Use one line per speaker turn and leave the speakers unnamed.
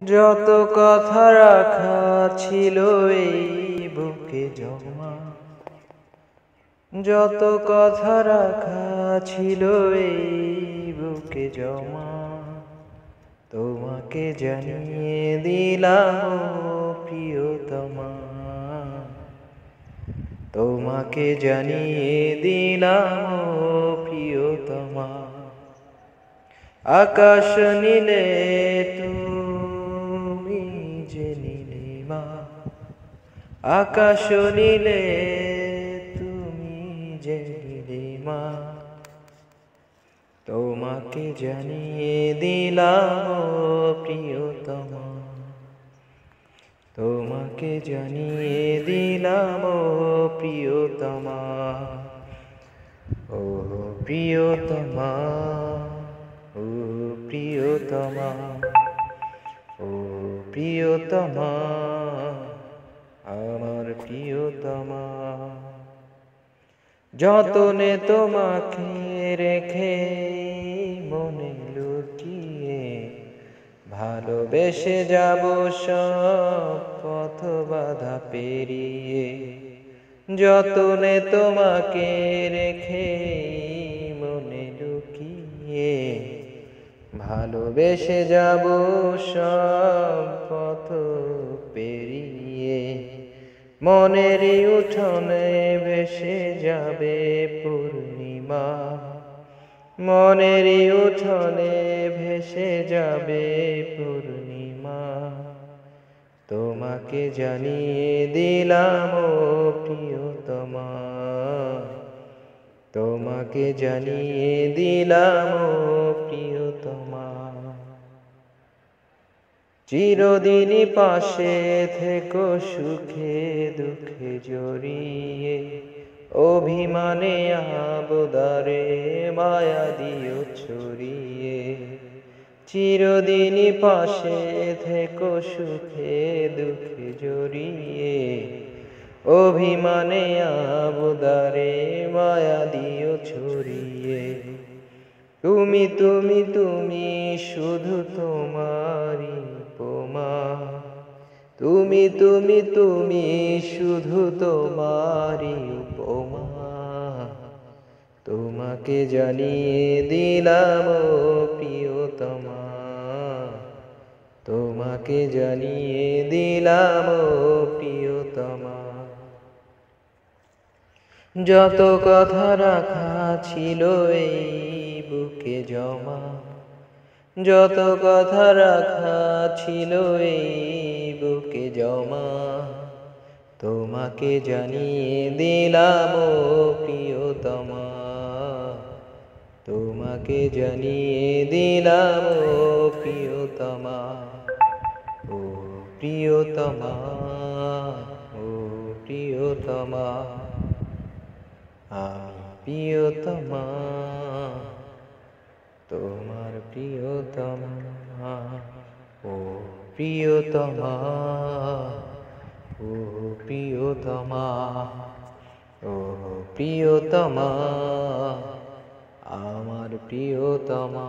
যত কথা রাখা ছিল এই বুকে জমা, যত কথা রাখা ছিল এই বুকে জমা, তোমাকে জানিয়ে দিলাম প্রিয়তমা, তোমাকে জানিয়ে দিলাম প্রিয়তমা। আকাশ নীলে তুমি যে নীলিমা, আকাশ নীলে তুমি যে নীলিমা, তোমাকে জানিয়ে দিলাম প্রিয়তমা, তোমাকে জানিয়ে দিলাম প্রিয়তমা। ও প্রিয়তমা, ও প্রিয়তমা, ও প্রিয়তমা, আমার প্রিয়তমা। যতনে তোমাকে রেখে মনে লুকিয়ে, ভালোবেসে যাব সব পথ বাধা পেরিয়ে। যতনে তোমাকে রেখে মনে লুকিয়ে, ভালোবেসে যাব সব পথ পেরিয়ে। মনেরই উঠোনে ভেসে যাবে পূর্ণিমা, মনেরই উঠোনে ভেসে যাবে পূর্ণিমা। তোমাকে জানিয়ে দিলাম প্রিয়তমা, তোমাকে জানিয়ে দিলাম প্রিয়তমা। চিরদিনই পাশে থেকো সুখে দুঃখে জড়িয়ে, অভিমানে আবদারে মায়া দিও ছড়িয়ে। চিরদিনই পাশে থেকো সুখে দুঃখে জড়িয়ে, অভিমানে আবদারে মায়া দিও ছড়িয়ে। তুমি তুমি তুমি শুধু তোমারই উপমা, তুমি তুমি তুমি শুধু তোমারই উপমা। তোমাকে জানিয়ে দিলাম প্রিয়তমা, তোমাকে জানিয়ে দিলাম প্রিয়তমা। যত কথা রাখা ছিল এই বুকে জমা, যত কথা রাখা ছিল এই বুকে জমা, তোমাকে জানিয়ে দিলাম প্রিয়তমা, তোমাকে জানিয়ে দিলাম প্রিয়তমা। ও প্রিয়তমা, ও প্রিয়তমা, আমি প্রিয়তমা, তোমার প্রিয়তমা। ও প্রিয়তমা, ও প্রিয়তমা, ও প্রিয়তমা, আমার প্রিয়তমা।